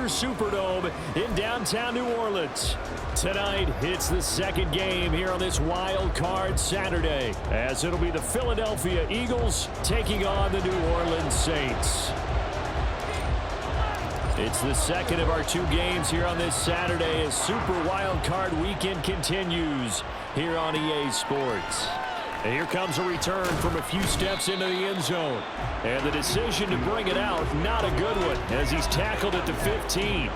Superdome in downtown New Orleans. Tonight, it's the second game here on this Wild Card Saturday, as it'll be the Philadelphia Eagles taking on the New Orleans Saints. It's the second of our two games here on this Saturday as Super Wild Card Weekend continues here on EA Sports. And here comes a return from a few steps into the end zone. And the decision to bring it out, not a good one, as he's tackled at the 15.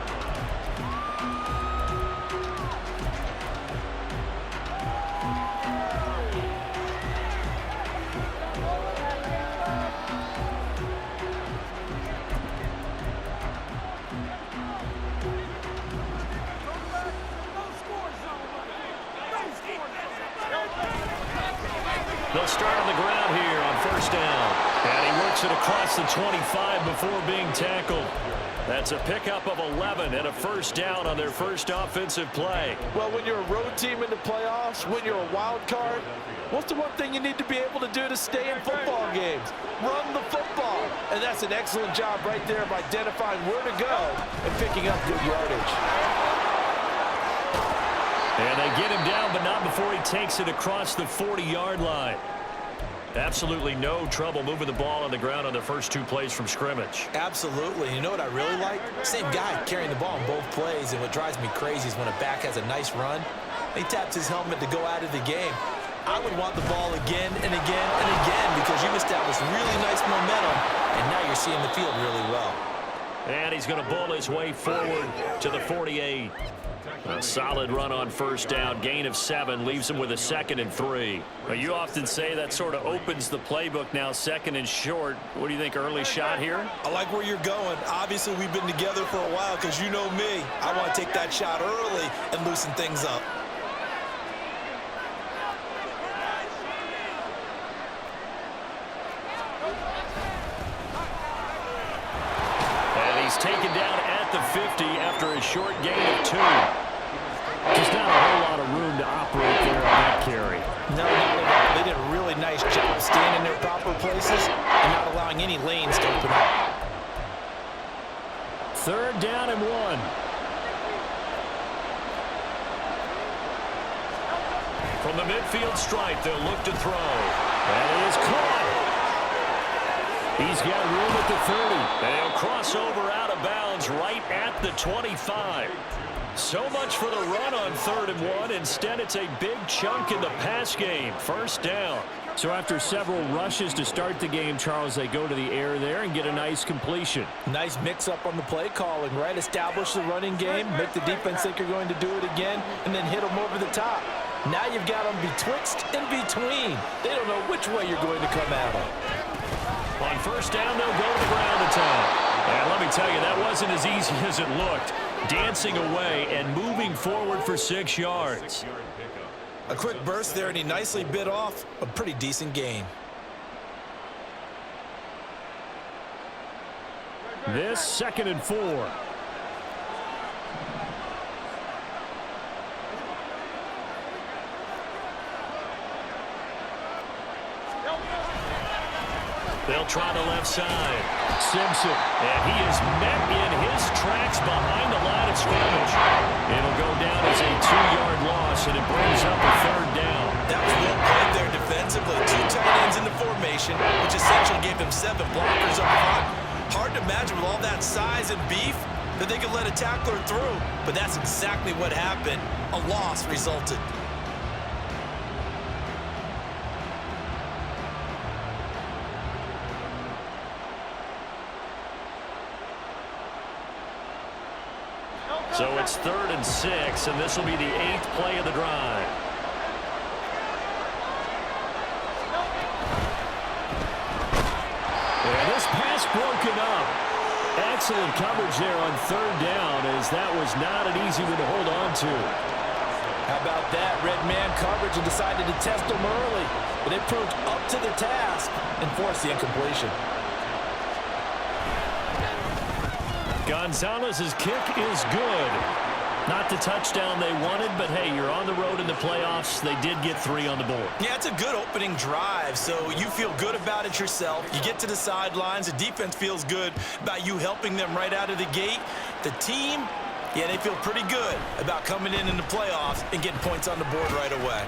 They'll start on the ground here on first down. And he works it across the 25 before being tackled. That's a pickup of 11 and a first down on their first offensive play. Well, when you're a road team in the playoffs, when you're a wild card, what's the one thing you need to be able to do to stay in football games? Run the football. And that's an excellent job right there of identifying where to go and picking up good yardage. And they get him down, but not before he takes it across the 40-yard line. Absolutely no trouble moving the ball on the ground on the first two plays from scrimmage. Absolutely. You know what I really like? Same guy carrying the ball in both plays, and what drives me crazy is when a back has a nice run, he taps his helmet to go out of the game. I would want the ball again and again and again because you've established really nice momentum, and now you're seeing the field really well. And he's going to bull his way forward to the 48. A solid run on first down. Gain of 7 leaves him with a 2nd and 3. Well, you often say that sort of opens the playbook now, 2nd and short. What do you think, early shot here? I like where you're going. Obviously, we've been together for a while because you know me. I want to take that shot early and loosen things up. And he's taken down at the 50 after a short gain of 2. Just not a whole lot of room to operate there on that carry. No, not at all. They did a really nice job staying in their proper places and not allowing any lanes to open up. 3rd down and 1. From the midfield stripe, they'll look to throw. And it is caught. He's got room at the 30. And he'll cross over out of bounds right at the 25. So much for the run on 3rd and 1. Instead, it's a big chunk in the pass game. First down. So after several rushes to start the game, Charles, they go to the air there and get a nice completion. Nice mix-up on the play calling, right? Establish the running game, make the defense think you're going to do it again, and then hit them over the top. Now you've got them betwixt and between. They don't know which way you're going to come at them. On first down, they'll go to the ground attack. And let me tell you, that wasn't as easy as it looked. Dancing away and moving forward for 6 yards. A quick burst there, and he nicely bit off a pretty decent gain. This 2nd and 4. They'll try the left side. Simpson, and he is met in his tracks behind the line of scrimmage. It'll go down as a 2-yard loss, and it brings up a 3rd down. That was well played there defensively. 2 tight ends in the formation, which essentially gave them 7 blockers up front. Hard to imagine with all that size and beef that they could let a tackler through, but that's exactly what happened. A loss resulted. So it's 3rd and 6, and this will be the 8th play of the drive. And this pass broken up. Excellent coverage there on 3rd down, as that was not an easy one to hold on to. How about that? Red man coverage and decided to test them early, but they proved up to the task and forced the incompletion. Gonzalez's kick is good. Not the touchdown they wanted, but hey, you're on the road in the playoffs. They did get 3 on the board. Yeah, it's a good opening drive, so you feel good about it yourself. You get to the sidelines. The defense feels good about you helping them right out of the gate. The team, yeah, they feel pretty good about coming in the playoffs and getting points on the board right away.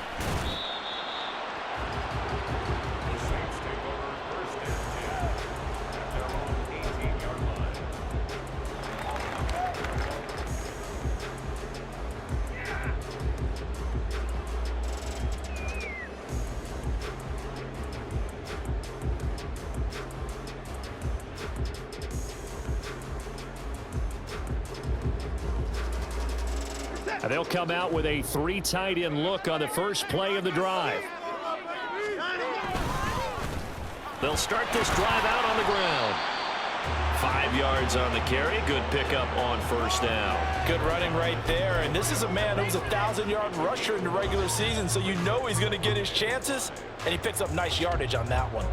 And they'll come out with a 3 tight end look on the first play of the drive. They'll start this drive out on the ground. 5 yards on the carry. Good pickup on first down. Good running right there. And this is a man who was a 1,000-yard rusher in the regular season, so you know he's going to get his chances, and he picks up nice yardage on that one.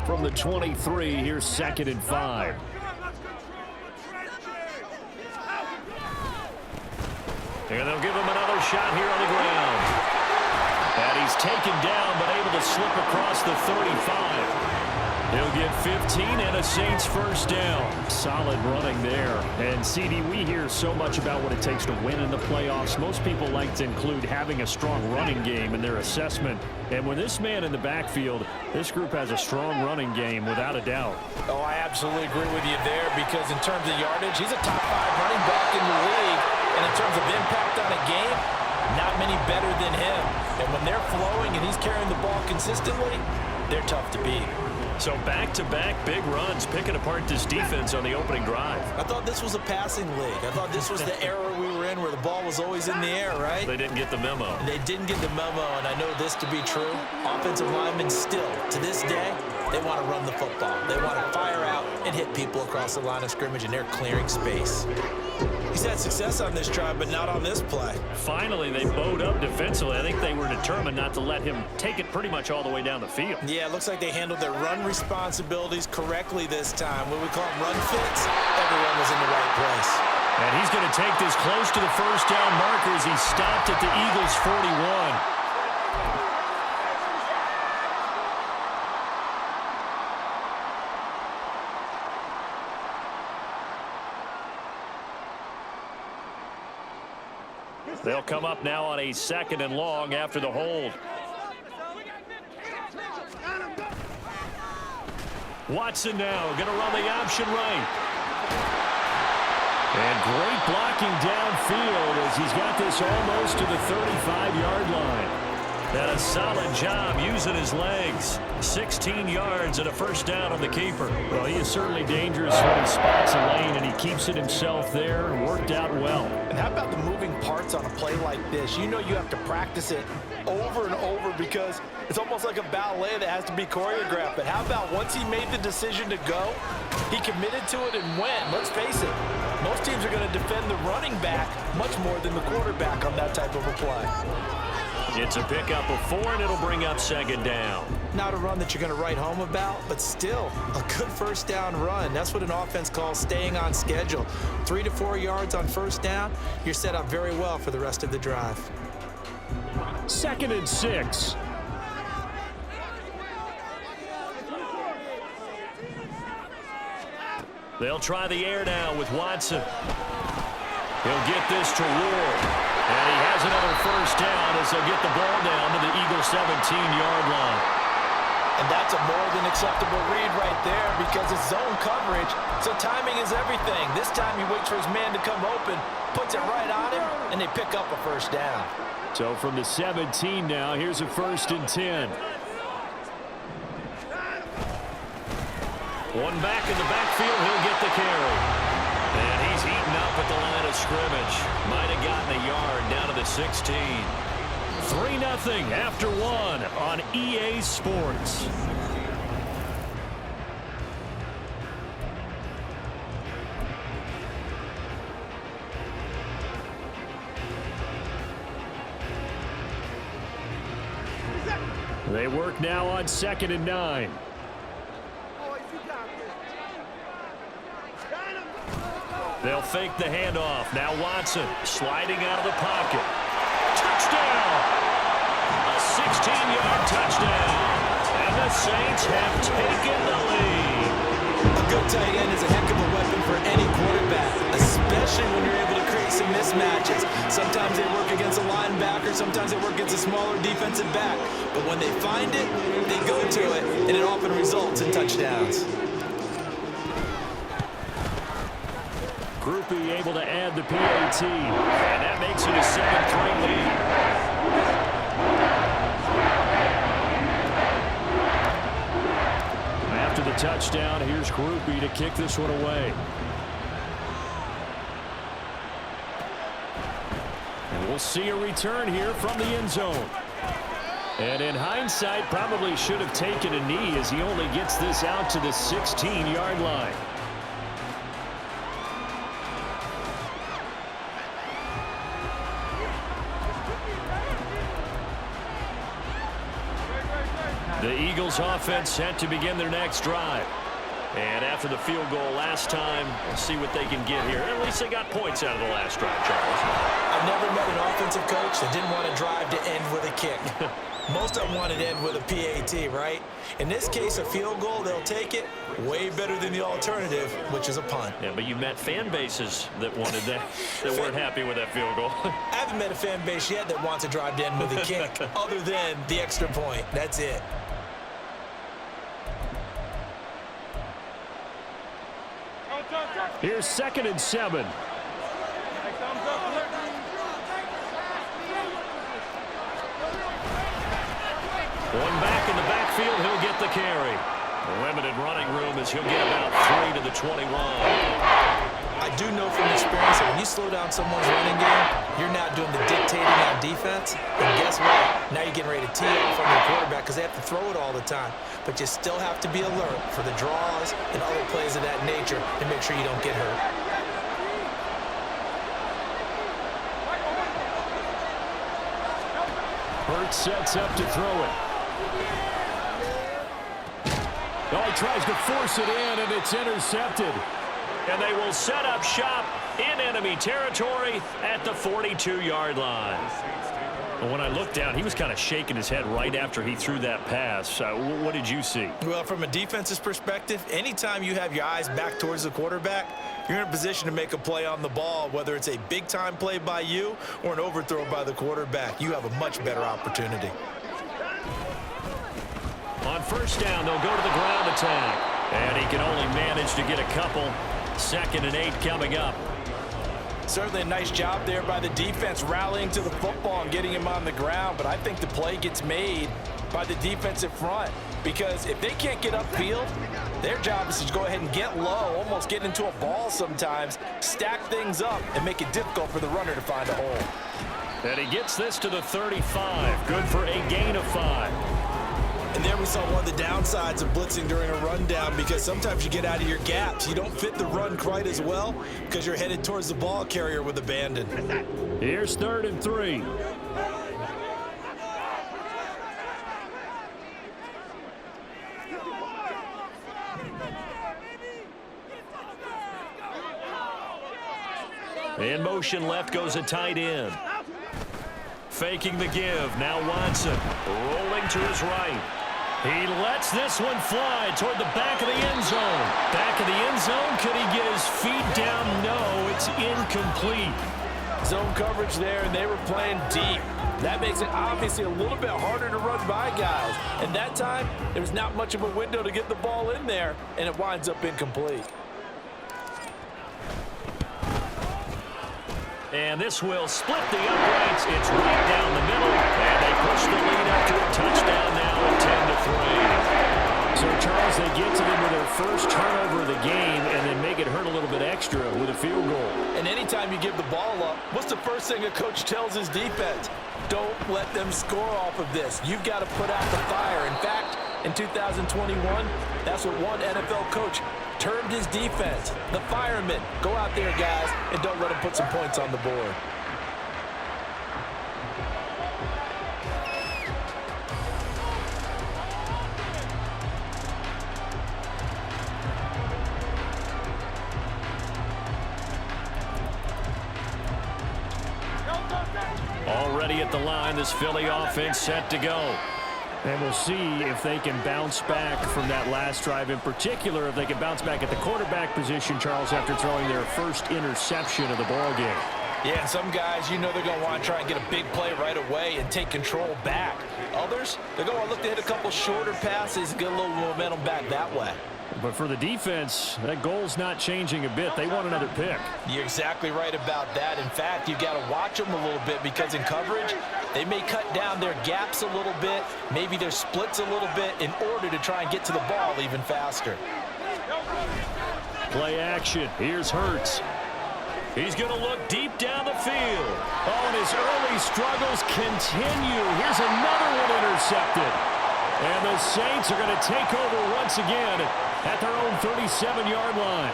From the 23, here's 2nd and 5. And they'll give him another shot here on the ground. And he's taken down, but able to slip across the 35. He'll get 15 and a Saints first down. Solid running there. And, CD, we hear so much about what it takes to win in the playoffs. Most people like to include having a strong running game in their assessment. And when this man in the backfield, this group has a strong running game without a doubt. Oh, I absolutely agree with you there because in terms of yardage, he's a top 5 running back in the league. And in terms of impact on a game, not many better than him. And when they're flowing and he's carrying the ball consistently, they're tough to beat. So back-to-back big runs, picking apart this defense on the opening drive. I thought this was a passing league. I thought this was the era we were in where the ball was always in the air, right? They didn't get the memo. And they didn't get the memo, and I know this to be true. Offensive linemen still, to this day, they want to run the football. They want to fire out and hit people across the line of scrimmage, and they're clearing space. He's had success on this drive, but not on this play. Finally, they bowed up defensively. I think they were determined not to let him take it pretty much all the way down the field. Yeah, it looks like they handled their run responsibilities correctly this time. When we call them run fits, everyone was in the right place. And he's going to take this close to the first down marker as he stopped at the Eagles' 41. They'll come up now on a 2nd and long after the hold. Watson now going to run the option right. And great blocking downfield as he's got this almost to the 35-yard line. And a solid job using his legs. 16 yards and a first down on the keeper. Well, he is certainly dangerous when he spots a lane, and he keeps it himself there and worked out well. And how about the moving parts on a play like this? You know you have to practice it over and over because it's almost like a ballet that has to be choreographed. But how about once he made the decision to go, he committed to it and went. Let's face it, most teams are going to defend the running back much more than the quarterback on that type of a play. It's a pickup of 4, and it'll bring up 2nd down. Not a run that you're going to write home about, but still a good first down run. That's what an offense calls staying on schedule. 3 to 4 yards on first down, you're set up very well for the rest of the drive. 2nd and 6. They'll try the air now with Watson. He'll get this to Ward. And he has another first down as they'll get the ball down to the Eagles' 17-yard line. And that's a more than acceptable read right there because it's zone coverage, so timing is everything. This time he waits for his man to come open, puts it right on him, and they pick up a first down. So from the 17 now, here's a 1st and 10. One back in the backfield, he'll get the carry. And he's eaten up at the line of scrimmage. Might have gotten a yard down to the 16. 3-0 after 1 on EA Sports. They work now on 2nd and 9. They'll fake the handoff. Now Watson sliding out of the pocket. Touchdown! A 16-yard touchdown. And the Saints have taken the lead. A good tight end is a heck of a weapon for any quarterback, especially when you're able to create some mismatches. Sometimes they work against a linebacker, sometimes they work against a smaller defensive back. But when they find it, they go to it, and it often results in touchdowns. Groupie able to add the PAT, and that makes it a 7-3 lead. After the touchdown, here's Groupie to kick this one away. And we'll see a return here from the end zone. And in hindsight, probably should have taken a knee as he only gets this out to the 16-yard line. The Eagles offense set to begin their next drive. And after the field goal last time, we'll see what they can get here. At least they got points out of the last drive, Charles. I've never met an offensive coach that didn't want to drive to end with a kick. Most of them wanted to end with a PAT, right? In this case, a field goal, they'll take it. Way better than the alternative, which is a punt. Yeah, but you met fan bases that wanted that, that weren't happy with that field goal. I haven't met a fan base yet that wants to drive to end with a kick, other than the extra point. That's it. Here's 2nd and 7. One back in the backfield, he'll get the carry. Limited running room as he'll get about 3 to the 21. I do know from experience that when you slow down someone's running game, you're not doing the dictating on defense. And guess what? Now you're getting ready to tee off on your quarterback because they have to throw it all the time. But you still have to be alert for the draws and other plays of that nature and make sure you don't get hurt. Hurts sets up to throw it. Oh, he tries to force it in, and it's intercepted. And they will set up shop in enemy territory at the 42-yard line. Well, when I looked down, he was kind of shaking his head right after he threw that pass. What did you see? Well, from a defense's perspective, anytime you have your eyes back towards the quarterback, you're in a position to make a play on the ball, whether it's a big-time play by you or an overthrow by the quarterback. You have a much better opportunity. On first down, they'll go to the ground attack. And he can only manage to get a couple. 2nd and 8 coming up. Certainly a nice job there by the defense rallying to the football and getting him on the ground, but I think the play gets made by the defensive front because if they can't get upfield, their job is to go ahead and get low, almost get into a ball sometimes, stack things up, and make it difficult for the runner to find a hole. And he gets this to the 35. Good for a gain of 5. And there we saw one of the downsides of blitzing during a rundown because sometimes you get out of your gaps. You don't fit the run quite as well because you're headed towards the ball carrier with abandon. Here's 3rd and 3. In motion left goes a tight end. Faking the give. Now Watson rolling to his right. He lets this one fly toward the back of the end zone. Back of the end zone. Could he get his feet down? No, it's incomplete. Zone coverage there, and they were playing deep. That makes it obviously a little bit harder to run by guys. And that time, there was not much of a window to get the ball in there, and it winds up incomplete. And this will split the uprights. It's right down the middle. And they push the lead up to a touchdown now at 10-3. So, Charles, they get to them with their first turnover of the game and then make it hurt a little bit extra with a field goal. And anytime you give the ball up, what's the first thing a coach tells his defense? Don't let them score off of this. You've got to put out the fire. In fact, in 2021, that's what one NFL coach termed his defense. The firemen. Go out there, guys, and don't let them put some points on the board. ready at the line. This Philly offense set to go. And we'll see if they can bounce back from that last drive. In particular, if they can bounce back at the quarterback position, Charles, after throwing their first interception of the ball game. Yeah, and some guys, you know they're going to want to try and get a big play right away and take control back. Others, they're going to look to hit a couple shorter passes and get a little momentum back that way. But for the defense, that goal's not changing a bit. They want another pick. You're exactly right about that. In fact, you've got to watch them a little bit because in coverage, they may cut down their gaps a little bit, maybe their splits a little bit in order to try and get to the ball even faster. Play action. Here's Hurts. He's going to look deep down the field. Oh, and his early struggles continue. Here's another one intercepted. And the Saints are going to take over once again at their own 37-yard line.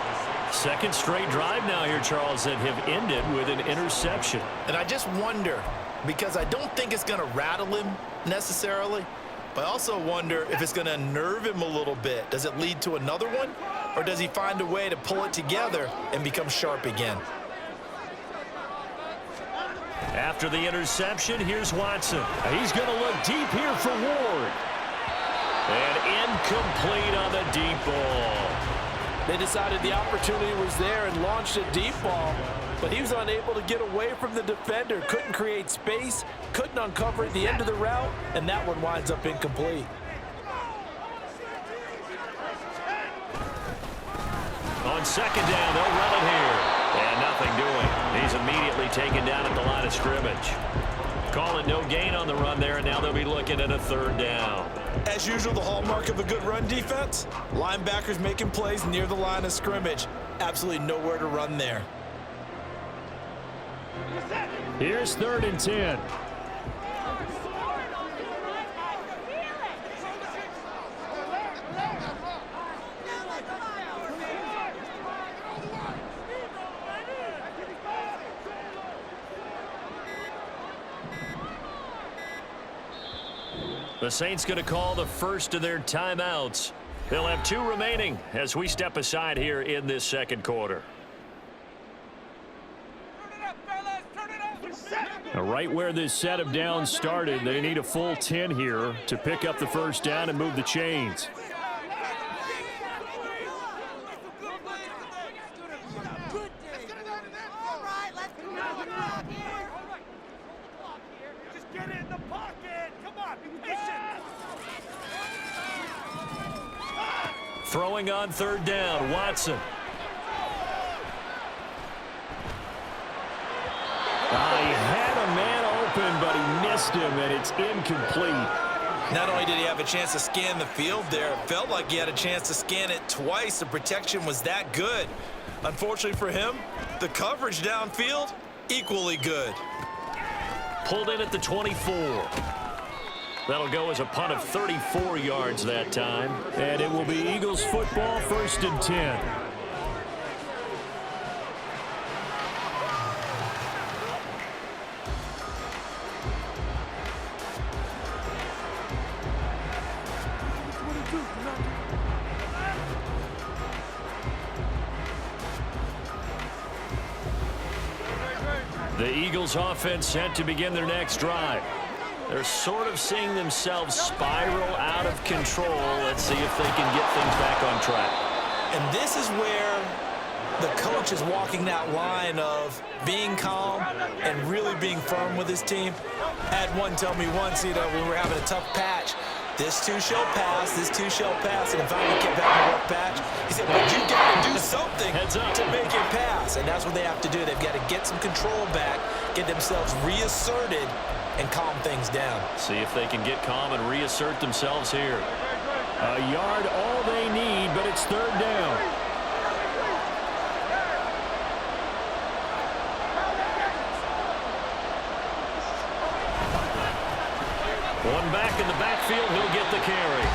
Second straight drive now here, Charles, that have ended with an interception. And I just wonder, because I don't think it's going to rattle him necessarily, but I also wonder if it's going to unnerve him a little bit. Does it lead to another one, or does he find a way to pull it together and become sharp again? After the interception, here's Watson. He's going to look deep here for Ward. And incomplete on the deep ball. They decided the opportunity was there and launched a deep ball, but he was unable to get away from the defender, couldn't create space, couldn't uncover at the end of the route, and that one winds up incomplete. On second down, they'll run it here. And nothing doing. He's immediately taken down at the line of scrimmage. Call it no gain on the run there, and now they'll be looking at a third down. As usual, the hallmark of a good run defense, linebackers making plays near the line of scrimmage. Absolutely nowhere to run there. Here's 3rd and 10. The Saints going to call the first of their timeouts. They'll have 2 remaining as we step aside here in this second quarter. Now, right where this set of downs started, they need a full 10 here to pick up the first down and move the chains. Throwing on third down, Watson. He had a man open, but he missed him, and it's incomplete. Not only did he have a chance to scan the field there, it felt like he had a chance to scan it twice. The protection was that good. Unfortunately for him, the coverage downfield, equally good. Pulled in at the 24. That'll go as a punt of 34 yards that time. And it will be Eagles football, 1st and 10. The Eagles offense set to begin their next drive. They're sort of seeing themselves spiral out of control. Let's see if they can get things back on track. And this is where the coach is walking that line of being calm and really being firm with his team. Had one tell me once, when we were having a tough patch, this too shall pass, this too shall pass, and finally kept having a rough patch. He said, but you got to do something to make it pass, and that's what they have to do. They've got to get some control back, get themselves reasserted, and calm things down. See if they can get calm and reassert themselves here. A yard all they need, but it's 3rd down. One back in the backfield, he'll get the carry.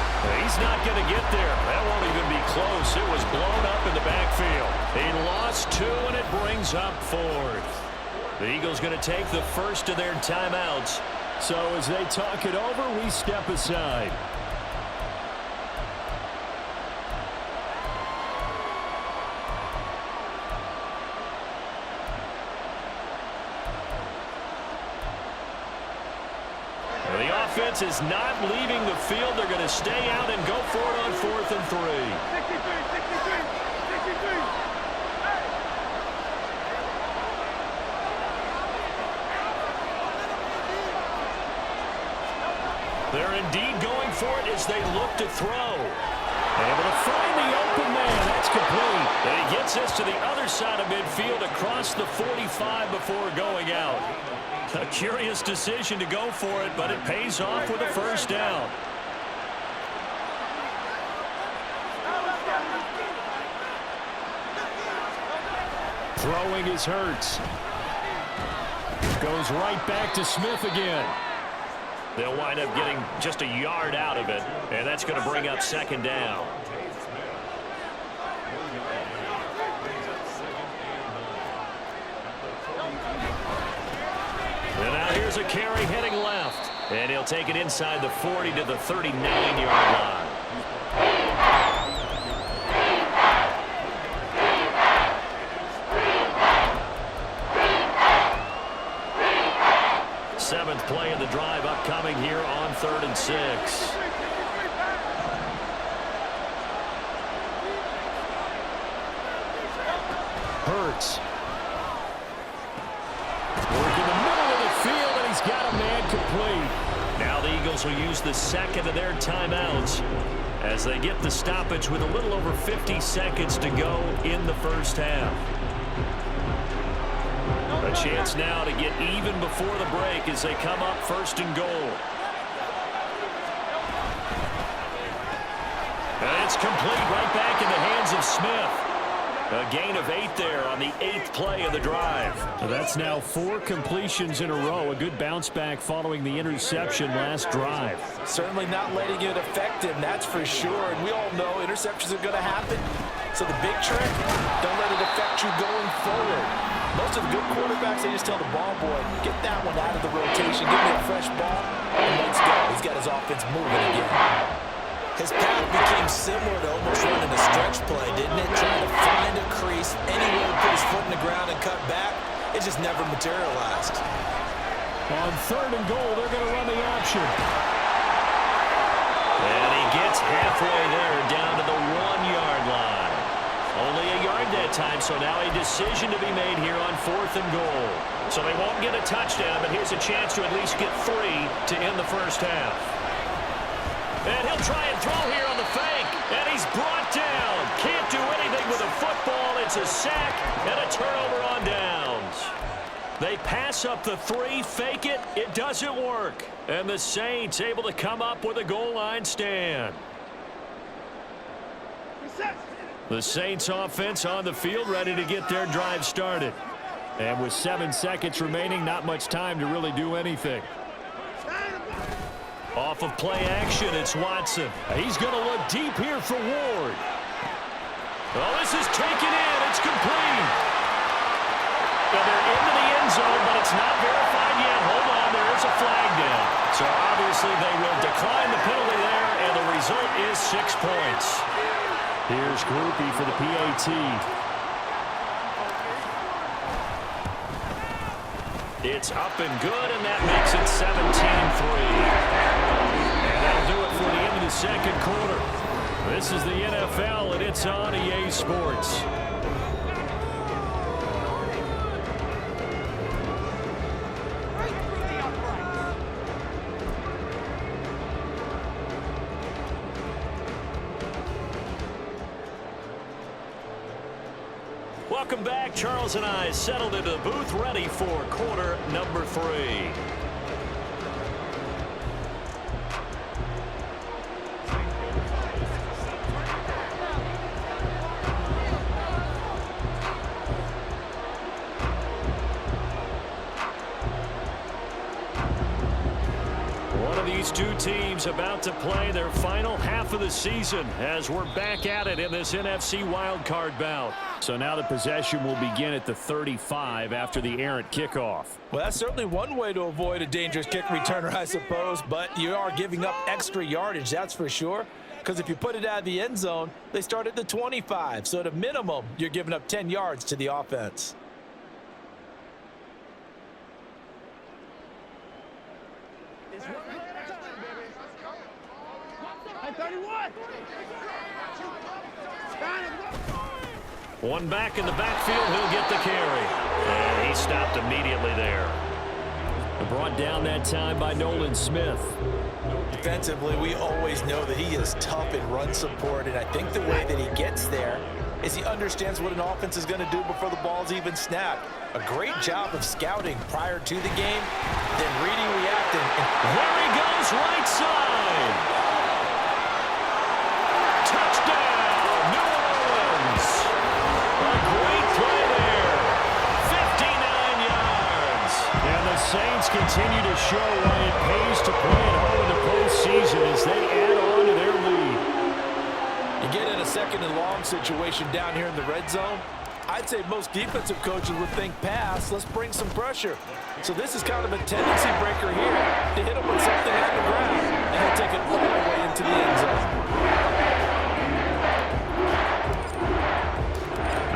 He's not going to get there. That won't even be close. It was blown up in the backfield. He lost 2, and it brings up 4th. The Eagles going to take the first of their timeouts. So as they talk it over, we step aside. offense is not leaving the field. They're going to stay out and go for it on 4th and 3. They're indeed going for it as they look to throw. Able to find the open man. That's complete. And he gets this to the other side of midfield across the 45 before going out. A curious decision to go for it, but it pays off with a first down. Throwing is Hurts. Goes right back to Smith again. They'll wind up getting just a yard out of it, and that's going to bring up 2nd down. And now here's a carry heading left, and he'll take it inside the 40 to the 39-yard line. Seventh play of the drive upcoming here on 3rd and 6. Hurts. Working the middle of the field, and he's got a man complete. Now the Eagles will use the second of their timeouts as they get the stoppage with a little over 50 seconds to go in the first half. A chance now to get even before the break as they come up 1st and goal. And it's complete right back in the hands of Smith. A gain of 8 there on the 8th play of the drive. So that's now 4 completions in a row. A good bounce back following the interception last drive. Certainly not letting it affect him, that's for sure. And we all know interceptions are going to happen. So the big trick, don't let it affect you going forward. Most of the good quarterbacks, they just tell the ball boy, get that one out of the rotation, give me a fresh ball, and let's go. He's got his offense moving again. His path became similar to almost running a stretch play, didn't it? Trying to find a crease, anywhere to put his foot in the ground and cut back. It just never materialized. On 3rd and goal, they're going to run the option. And he gets halfway there down to the 1-yard line. Only a yard that time, so now a decision to be made here on 4th and goal. So they won't get a touchdown, but here's a chance to at least get 3 to end the first half. And he'll try and throw here on the fake, and he's brought down. Can't do anything with a football. It's a sack and a turnover on downs. They pass up the 3, fake it. It doesn't work. And the Saints able to come up with a goal line stand. The Saints offense on the field ready to get their drive started. And with 7 seconds remaining, not much time to really do anything. Off of play action, it's Watson. He's going to look deep here for Ward. Oh, this is taken in. It's complete. Now they're into the end zone, but it's not verified yet. Hold on, there is a flag down. So obviously they will decline the penalty there, and the result is 6 points. Here's Groupie for the PAT. It's up and good, and that makes it 17-3. And that'll do it for the end of the second quarter. This is the NFL, and it's on EA Sports. Welcome back. Charles and I settled into the booth ready for quarter number 3. One of these two teams about to play their final half of the season as we're back at it in this NFC wildcard bout. So now the possession will begin at the 35 after the errant kickoff. Well, that's certainly one way to avoid a dangerous kick returner, I suppose, but you are giving up extra yardage, that's for sure. Because if you put it out of the end zone, they start at the 25. So at a minimum, you're giving up 10 yards to the offense. One back in the backfield, he'll get the carry. And he stopped immediately there. Brought down that time by Nolan Smith. Defensively, we always know that he is tough in run support, and I think the way that he gets there is he understands what an offense is going to do before the ball's even snapped. A great job of scouting prior to the game, then reading, reacting. There he goes, right side. Touchdown, New Orleans. A great play there. 59 yards. And the Saints continue to show why it pays to play at home in the postseason as they add on to their lead. You get in a second and long situation down here in the red zone. I'd say most defensive coaches would think pass, let's bring some pressure. So this is kind of a tendency breaker here to hit him with something on the ground, and he'll take it all the way into the end zone.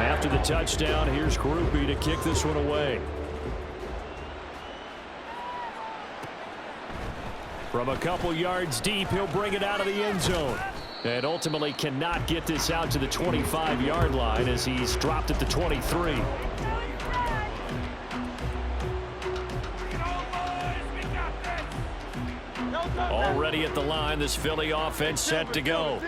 After the touchdown, here's Groupie to kick this one away. From a couple yards deep, he'll bring it out of the end zone. And ultimately cannot get this out to the 25-yard line as he's dropped at the 23. Already at the line, this Philly offense set to go.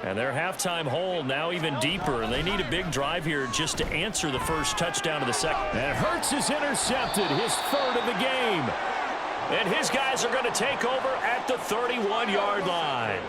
And their halftime hole now even deeper, and they need a big drive here just to answer the first touchdown of the second. And Hurts is intercepted, his third of the game. And his guys are going to take over at the 31-yard line.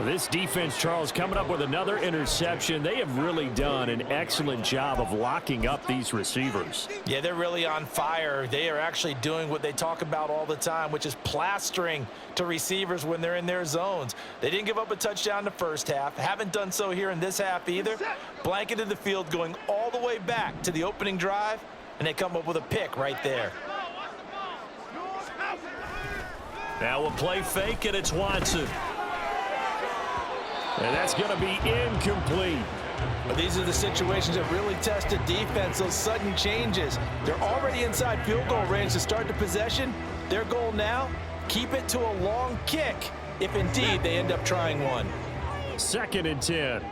This defense, Charles, coming up with another interception. They have really done an excellent job of locking up these receivers. Yeah, they're really on fire. They are actually doing what they talk about all the time, which is plastering to receivers when they're in their zones. They didn't give up a touchdown in the first half. Haven't done so here in this half either. Blanketed the field going all the way back to the opening drive, and they come up with a pick right there. Now a play fake, and it's Watson. And that's going to be incomplete. But these are the situations that really test a defense, those sudden changes. They're already inside field goal range to start the possession. Their goal now, keep it to a long kick, if indeed they end up trying one. 2nd and 10.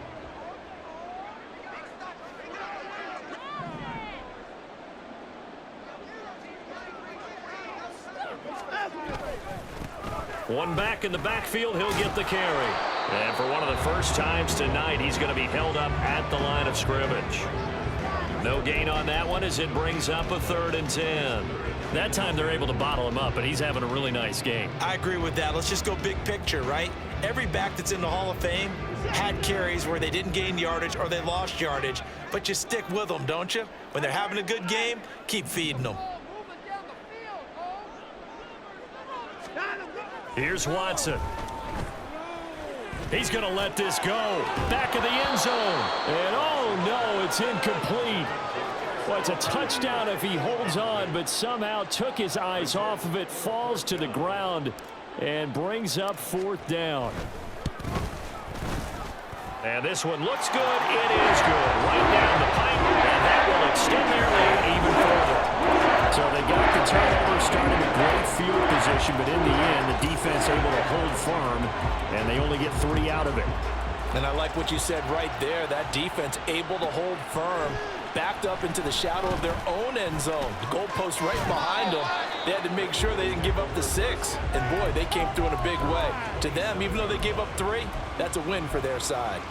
One back in the backfield, he'll get the carry. And for one of the first times tonight, he's going to be held up at the line of scrimmage. No gain on that one as it brings up a 3rd and 10. That time they're able to bottle him up, and he's having a really nice game. I agree with that. Let's just go big picture, right? Every back that's in the Hall of Fame had carries where they didn't gain yardage or they lost yardage, but you stick with them, don't you? When they're having a good game, keep feeding them. Here's Watson. He's going to let this go. Back of the end zone. And oh no, it's incomplete. Well, it's a touchdown if he holds on, but somehow took his eyes off of it, falls to the ground, and brings up 4th down. And this one looks good. It is good. Right down the pipe, and that will extend their lead even further. So they got the turnover, started with great field position, but in the end, the defense able to hold firm, and they only get 3 out of it. And I like what you said right there. That defense able to hold firm, backed up into the shadow of their own end zone. The goalpost right behind them. They had to make sure they didn't give up the 6. And boy, they came through in a big way. To them, even though they gave up 3, that's a win for their side.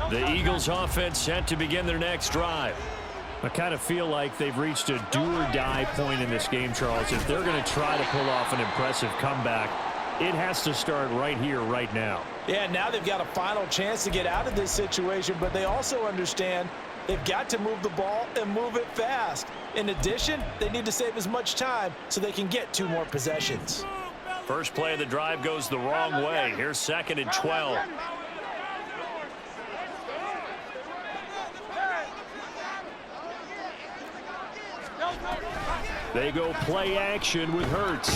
The Eagles offense set to begin their next drive. I kind of feel like they've reached a do-or-die point in this game, Charles. If they're going to try to pull off an impressive comeback, it has to start right here, right now. Yeah, now they've got a final chance to get out of this situation, but they also understand they've got to move the ball and move it fast. In addition, they need to save as much time so they can get 2 more possessions. First play of the drive goes the wrong way. Here's 2nd and 12. They go play action with Hurts.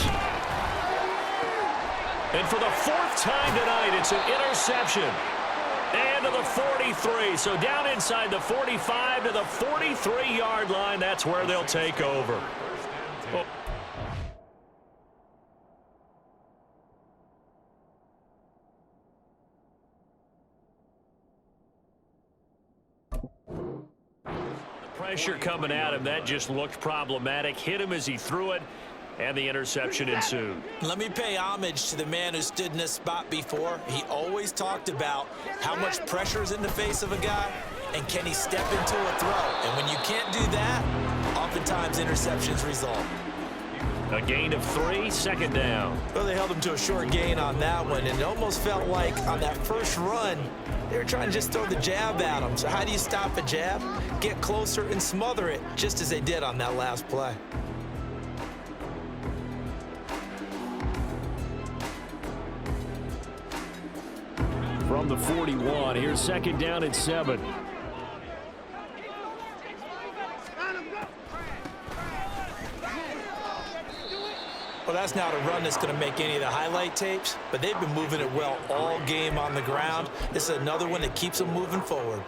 And for the 4th time tonight, it's an interception. And to the 43. So down inside the 45 to the 43-yard line. That's where they'll take over. Oh. pressure coming at him. That just looked problematic. Hit him as he threw it, and the interception ensued. Let me pay homage to the man who stood in this spot before. He always talked about how much pressure is in the face of a guy, and can he step into a throw. And when you can't do that, oftentimes interceptions result. A gain of 3, second down. Well, they held him to a short gain on that one, and it almost felt like on that first run, they were trying to just throw the jab at him. So how do you stop a jab? Get closer and smother it, just as they did on that last play. From the 41, here's second down and 7. Well, that's not a run that's going to make any of the highlight tapes, but they've been moving it well all game on the ground. This is another one that keeps them moving forward.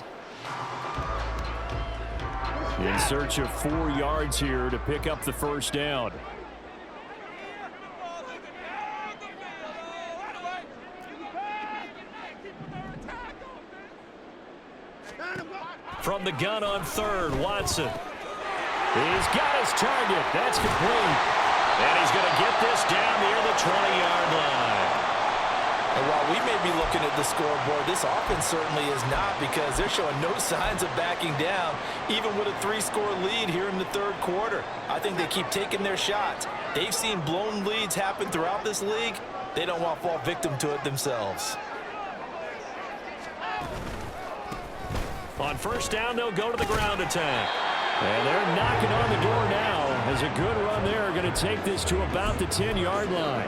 In search of 4 yards here to pick up the first down. From the gun on third, Watson. He's got his target. That's complete. And he's going to get this down near the 20-yard line. And while we may be looking at the scoreboard, this offense certainly is not, because they're showing no signs of backing down, even with a 3-score lead here in the third quarter. I think they keep taking their shots. They've seen blown leads happen throughout this league. They don't want to fall victim to it themselves. On first down, they'll go to the ground attack. And they're knocking on the door now, as a good run there going to take this to about the 10-yard line.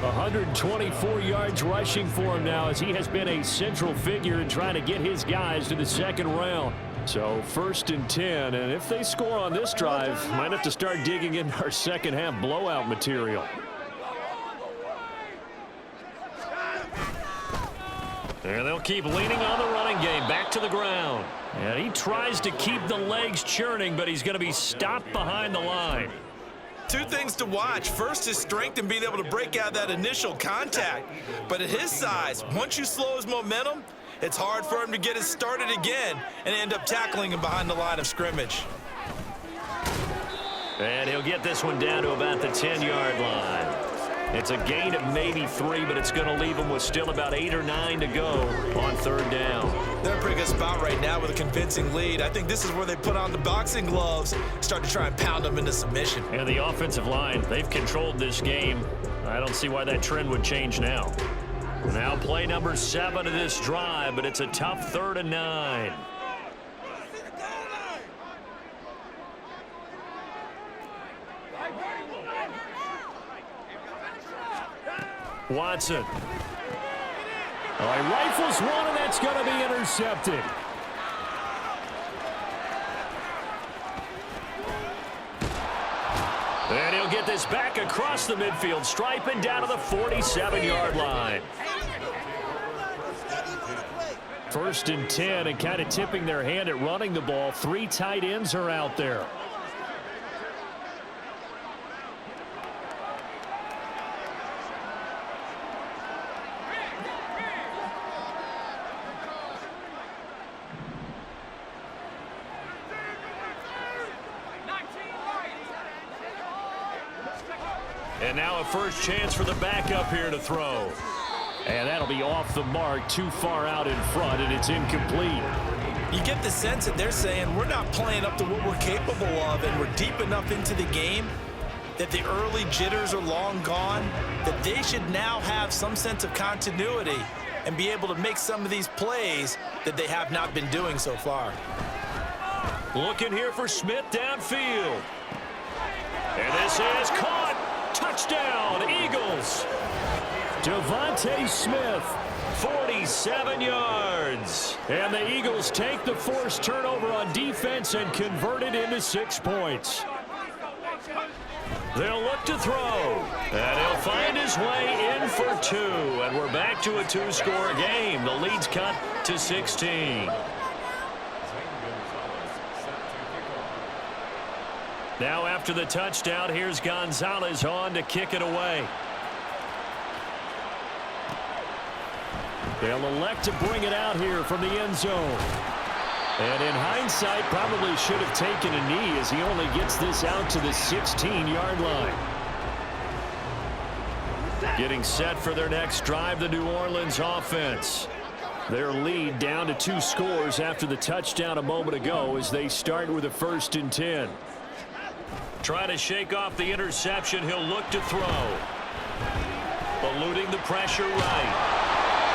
124 yards rushing for him now, as he has been a central figure in trying to get his guys to the second round. So first and 10, and if they score on this drive, might have to start digging in our second half blowout material. And they'll keep leaning on the running game, back to the ground. And he tries to keep the legs churning, but he's going to be stopped behind the line. 2 things to watch. First, his strength and being able to break out that initial contact. But at his size, once you slow his momentum, it's hard for him to get it started again and end up tackling him behind the line of scrimmage. And he'll get this one down to about the 10-yard line. It's a gain of maybe 3, but it's going to leave him with still about 8 or 9 to go on third down. They're in a pretty good spot right now with a convincing lead. I think this is where they put on the boxing gloves, start to try and pound them into submission. And the offensive line, they've controlled this game. I don't see why that trend would change now. Now play number 7 of this drive, but it's a tough 3rd and 9. Watson. All right, rifles one, and that's going to be intercepted. And he'll get this back across the midfield stripe and down to the 47-yard line. First and 10, and kind of tipping their hand at running the ball. 3 tight ends are out there. And now a first chance for the backup here to throw. And that'll be off the mark, too far out in front, and it's incomplete. You get the sense that they're saying we're not playing up to what we're capable of, and we're deep enough into the game that the early jitters are long gone, that they should now have some sense of continuity and be able to make some of these plays that they have not been doing so far. Looking here for Smith downfield. And this is caught. Touchdown, Eagles. Devontae Smith, 47 yards. And the Eagles take the forced turnover on defense and convert it into 6 points. They'll look to throw. And he'll find his way in for 2. And we're back to a 2-score game. The lead's cut to 16. Now after the touchdown, here's Gonzalez on to kick it away. They'll elect to bring it out here from the end zone. And in hindsight, probably should have taken a knee as he only gets this out to the 16-yard line. Getting set for their next drive, the New Orleans offense. Their lead down to 2 scores after the touchdown a moment ago as they start with a 1st and 10. Trying to shake off the interception, he'll look to throw. Eluding the pressure right.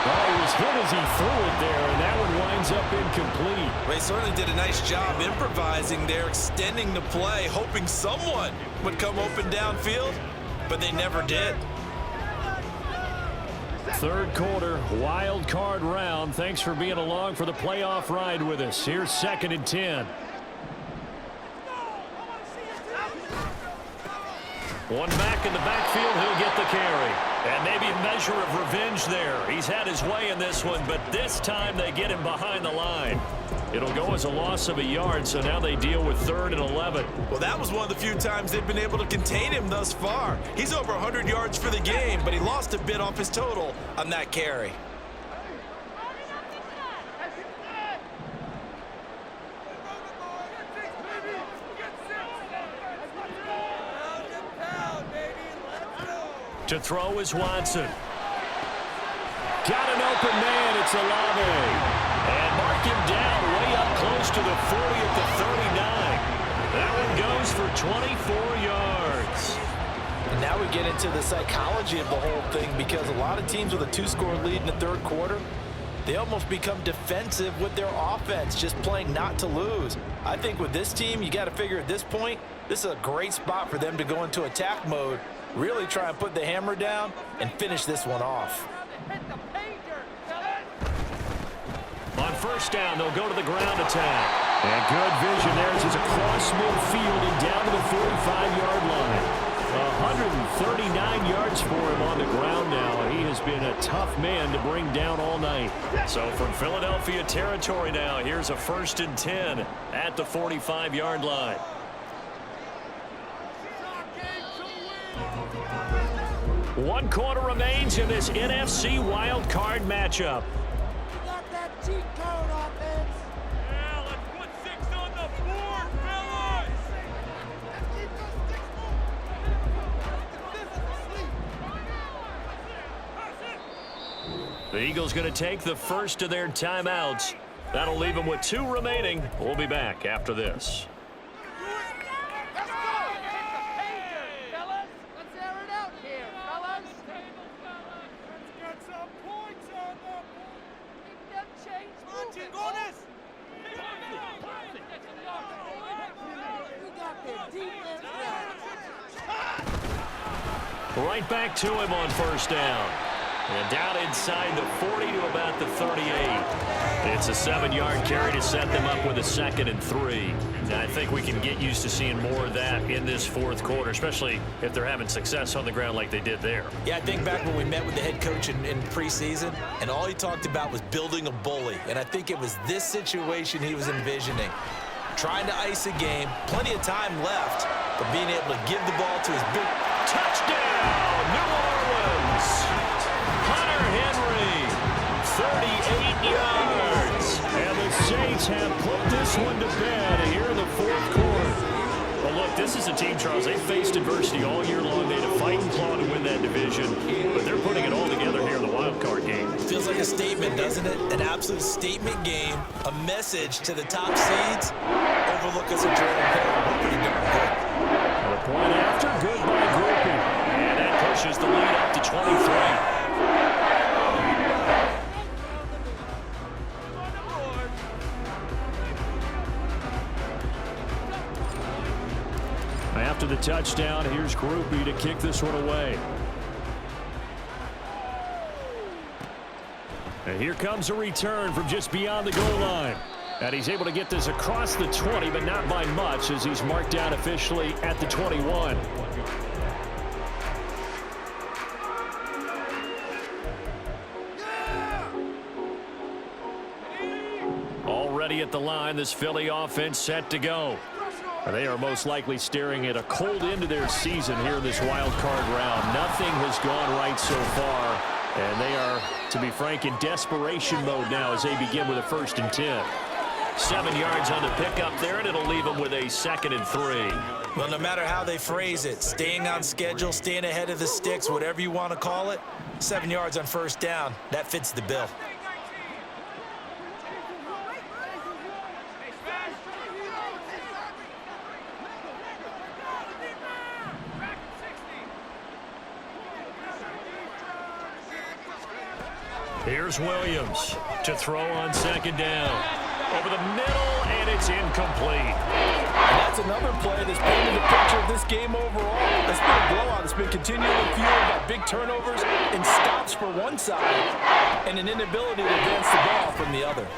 Well, he was hit as he threw it there, and that one winds up incomplete. They certainly did a nice job improvising there, extending the play, hoping someone would come open downfield, but they never did. 3rd quarter, wild card round. Thanks for being along for the playoff ride with us. Here's 2nd and 10. One back in the backfield, he'll get the carry. And maybe a measure of revenge there. He's had his way in this one, but this time they get him behind the line. It'll go as a loss of a yard, so now they deal with 3rd and 11. Well, that was one of the few times they've been able to contain him thus far. He's over 100 yards for the game, but he lost a bit off his total on that carry. To throw is Watson. Got an open man. It's Olave. And mark him down way up close to the 40 at the 39. That one goes for 24 yards. And now we get into the psychology of the whole thing, because a lot of teams with a 2-score lead in the 3rd quarter, they almost become defensive with their offense, just playing not to lose. I think with this team, you got to figure at this point, this is a great spot for them to go into attack mode, really try and put the hammer down and finish this one off. On 1st down, they'll go to the ground attack. And good vision there as he's across midfield and down to the 45-yard line. 139 yards for him on the ground now. He has been a tough man to bring down all night. So from Philadelphia territory now, here's a 1st and 10 at the 45-yard line. One quarter remains in this NFC wild card matchup. Got that cheat code offense. Yeah, let's put 6 on the board, fellas. The Eagles going to take the first of their timeouts. That'll leave them with 2 remaining. We'll be back after this. Right back to him on 1st down. And down inside the 40 to about the 38. It's a 7-yard carry to set them up with a 2nd and 3. And I think we can get used to seeing more of that in this 4th quarter, especially if they're having success on the ground like they did there. Yeah, I think back when we met with the head coach in preseason, and all he talked about was building a bully. And I think it was this situation he was envisioning. Trying to ice a game, plenty of time left, but being able to give the ball to his big touchdown, New Orleans. Hunter Henry, 38 yards. And the Saints have put this one to bed here in the 4th quarter. Well, look, this is a team, Charles. They faced adversity all year long. They had to fight and claw to win that division, but they're putting it all together here in the wild card game. Feels like a statement, doesn't it? An absolute statement game, a message to the top seeds. Overlook us at Jordan Hill. We're pretty darn good. The point after, good by grouping. And that pushes the lead up to 23. After the touchdown, here's Groupie to kick this one away. And here comes a return from just beyond the goal line. And he's able to get this across the 20, but not by much, as he's marked down officially at the 21. Already at the line, this Philly offense set to go. They are most likely staring at a cold end to their season here in this wild card round. Nothing has gone right so far, and they are, to be frank, in desperation mode now as they begin with a 1st and 10. 7 yards on the pickup there, and it'll leave them with a 2nd and 3. Well, no matter how they phrase it, staying on schedule, staying ahead of the sticks, whatever you want to call it, 7 yards on first down, that fits the bill. Here's Williams to throw on 2nd down. Over the middle, and it's incomplete. And that's another play that's painted the picture of this game overall. It's been a blowout. It's been continually fueled by big turnovers and stops for one side and an inability to advance the ball from the other.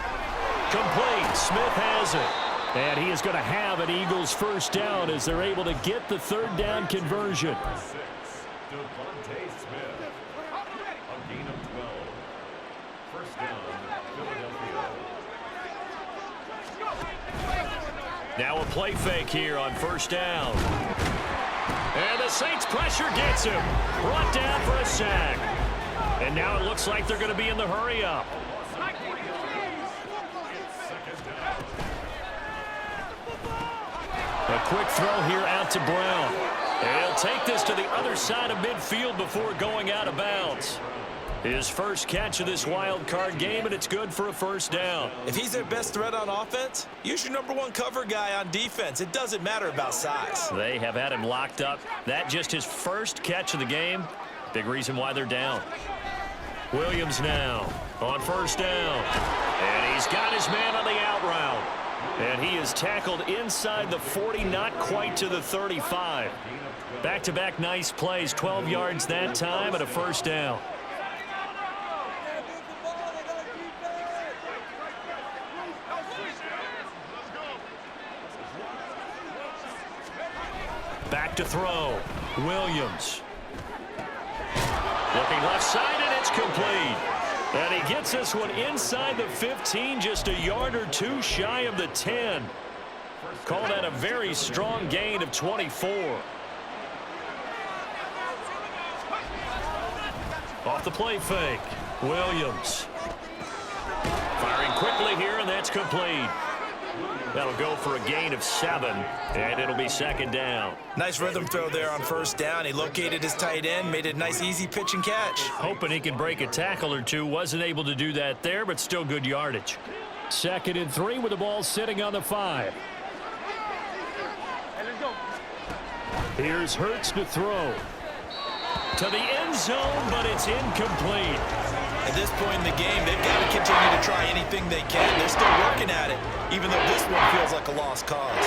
Complete. Smith has it. And he is going to have an Eagles first down as they're able to get the 3rd down conversion. Now a play fake here on first down. And the Saints pressure gets him. Brought down for a sack. And now it looks like they're going to be in the hurry-up. A quick throw here out to Brown. And he'll take this to the other side of midfield before going out of bounds. His first catch of this wild card game, and it's good for a first down. If he's their best threat on offense, use your #1 cover guy on defense. It doesn't matter about size. They have had him locked up. That just his first catch of the game. Big reason why they're down. Williams now on first down. And he's got his man on the out route. And he is tackled inside the 40, not quite to the 35. Back-to-back nice plays, 12 yards that time and a first down. Back to throw. Williams. Looking left side, and it's complete. And he gets this one inside the 15, just a yard or two shy of the 10. Call that a very strong gain of 24. Off the play fake. Williams. Firing quickly here, and that's complete. That'll go for a gain of 7, and it'll be 2nd down. Nice rhythm throw there on first down. He located his tight end, made it a nice, easy pitch and catch. Hoping he can break a tackle or two. Wasn't able to do that there, but still good yardage. 2nd and 3 with the ball sitting on the 5. Here's Hurts to throw. To the end zone, but it's incomplete. At this point in the game, they've got to continue to try anything they can. They're still working at it, even though this one feels like a lost cause.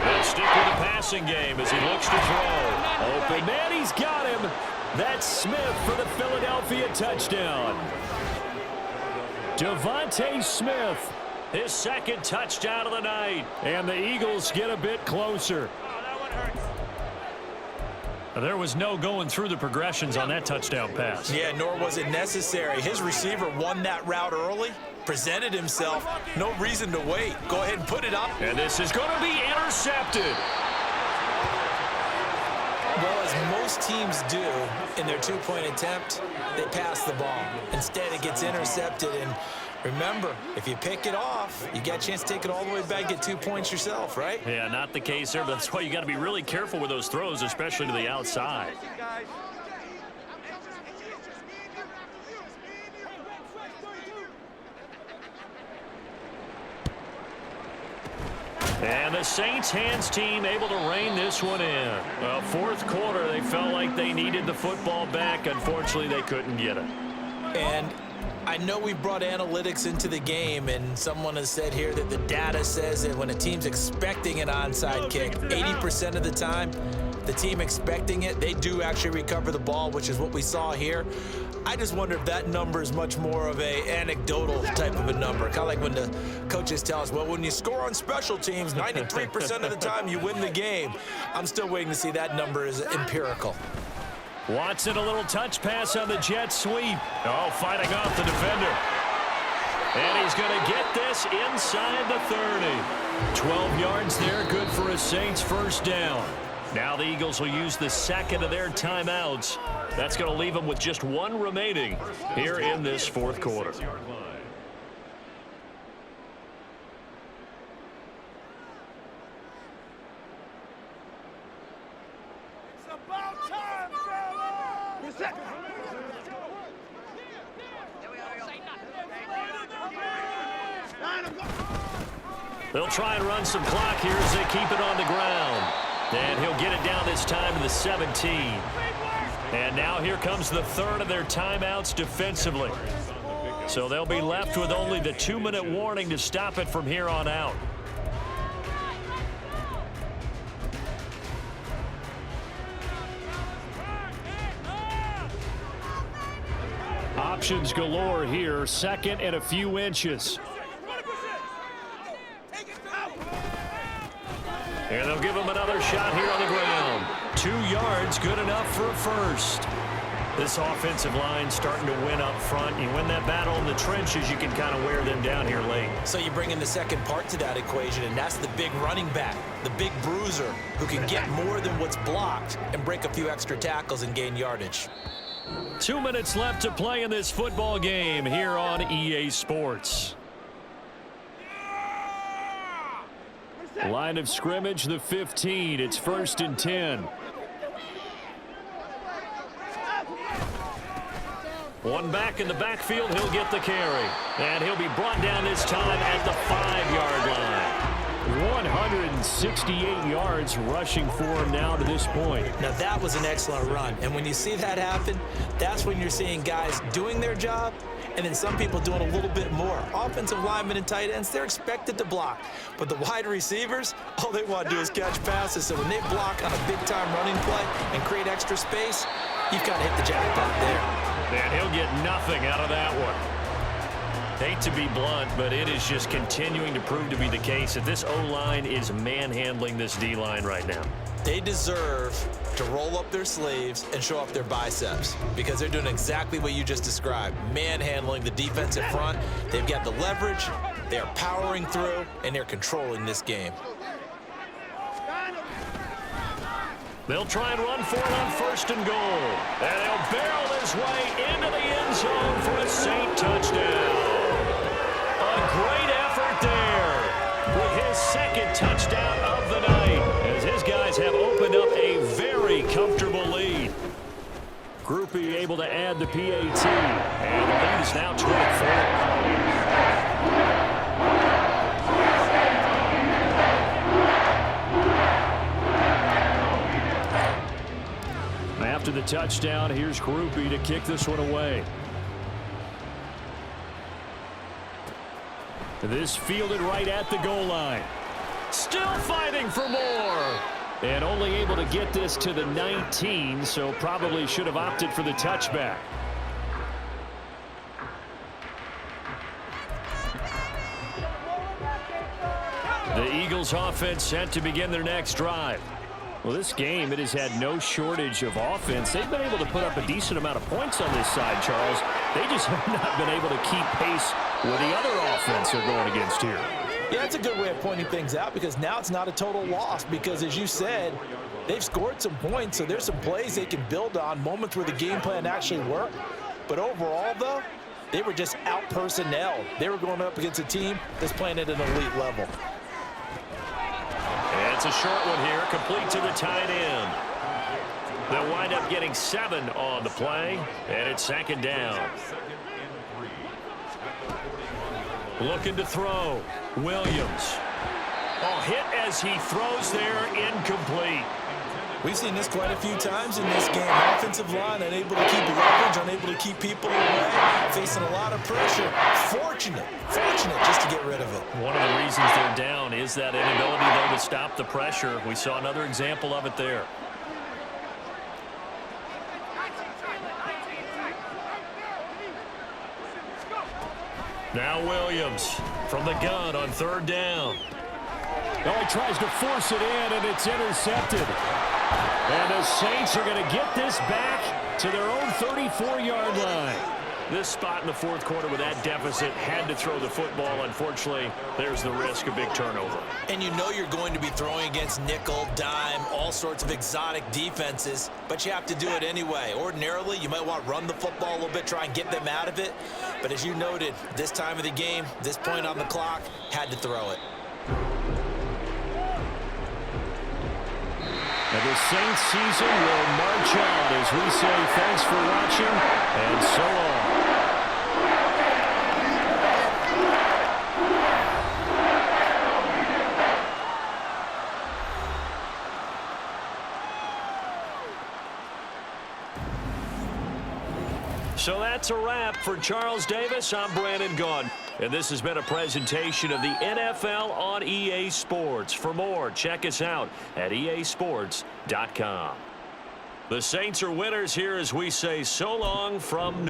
They'll stick with the passing game as he looks to throw. Open man, he's got him. That's Smith for the Philadelphia touchdown. Devontae Smith, his 2nd touchdown of the night. And the Eagles get a bit closer. There was no going through the progressions on that touchdown pass. Yeah, nor was it necessary. His receiver won that route early, presented himself. No reason to wait. Go ahead and put it up. And this is going to be intercepted. Well, as most teams do in their 2-point attempt, they pass the ball. Instead, it gets intercepted. And remember, if you pick it off, you got a chance to take it all the way back, get 2 points yourself, right? Yeah, not the case there, but that's why you got to be really careful with those throws, especially to the outside. And the Saints hands team able to rein this one in. Well, 4th quarter, they felt like they needed the football back. Unfortunately, they couldn't get it. And I know we brought analytics into the game, and someone has said here that the data says that when a team's expecting an onside kick, 80% of the time, the team expecting it, they do actually recover the ball, which is what we saw here. I just wonder if that number is much more of a anecdotal type of a number. Kind of like when the coaches tell us, well, when you score on special teams, 93% of the time you win the game. I'm still waiting to see that number is empirical. Watson, a little touch pass on the jet sweep. Oh, fighting off the defender. And he's going to get this inside the 30. 12 yards there, good for a Saints first down. Now the Eagles will use the 2nd of their timeouts. That's going to leave them with just 1 remaining here in this 4th quarter. They'll try and run some clock here as they keep it on the ground. And he'll get it down this time to the 17. And now here comes the third of their timeouts defensively. So they'll be left with only the 2-minute warning to stop it from here on out. Options galore here. Second and a few inches. And they'll give him another shot here on the ground. 2 yards, good enough for a first. This offensive line starting to win up front. You win that battle in the trenches, you can kind of wear them down here late. So you bring in the second part to that equation, and that's the big running back, the big bruiser, who can get more than what's blocked and break a few extra tackles and gain yardage. 2 minutes left to play in this football game here on EA Sports. Line of scrimmage, the 15. It's 1st and 10. One back in the backfield. He'll get the carry. And he'll be brought down this time at the 5-yard line. 168 yards rushing for him now to this point. Now that was an excellent run. And when you see that happen, that's when you're seeing guys doing their job and then some people doing a little bit more. Offensive linemen and tight ends, they're expected to block. But the wide receivers, all they want to do is catch passes. So when they block on a big-time running play and create extra space, you've got to hit the jackpot there. And he'll get nothing out of that one. Hate to be blunt, but it is just continuing to prove to be the case that this O-line is manhandling this D-line right now. They deserve to roll up their sleeves and show off their biceps because they're doing exactly what you just described, manhandling the defensive front. They've got the leverage, they're powering through, and they're controlling this game. They'll try and run for it on 1st and goal. And they'll barrel his way into the end zone for a Saint touchdown. A great effort there with his 2nd touchdown of the night as his guys have opened up a very comfortable lead. Groupie able to add the PAT, and the lead is now 24. After the touchdown, here's Groupie to kick this one away. This fielded right at the goal line. Still fighting for more. And only able to get this to the 19, so probably should have opted for the touchback. The Eagles offense set to begin their next drive. Well, this game, it has had no shortage of offense. They've been able to put up a decent amount of points on this side, Charles. They just have not been able to keep pace with the other offense they're going against here. Yeah, that's a good way of pointing things out because now it's not a total loss because, as you said, they've scored some points, so there's some plays they can build on, moments where the game plan actually worked. But overall, though, they were just out-personnelled. They were going up against a team that's playing at an elite level. It's a short one here, complete to the tight end. They'll wind up getting 7 on the play, and it's 2nd down. Looking to throw. Williams. Oh, hit as he throws there, incomplete. We've seen this quite a few times in this game. Offensive line unable to keep leverage, unable to keep people away, facing a lot of pressure. Fortunate just to get rid of it. One of the reasons they're down is that inability, though, to stop the pressure. We saw another example of it there. Now Williams from the gun on 3rd down. Oh, he tries to force it in, and it's intercepted. And the Saints are going to get this back to their own 34-yard line. This spot in the 4th quarter with that deficit had to throw the football. Unfortunately, there's the risk of big turnover. And you know you're going to be throwing against nickel, dime, all sorts of exotic defenses, but you have to do it anyway. Ordinarily, you might want to run the football a little bit, try and get them out of it. But as you noted, this time of the game, this point on the clock, had to throw it. And the Saints season will march on as we say thanks for watching and so long. So that's a wrap for Charles Davis. I'm Brandon Gaudin. And this has been a presentation of the NFL on EA Sports. For more, check us out at easports.com. The Saints are winners here as we say so long from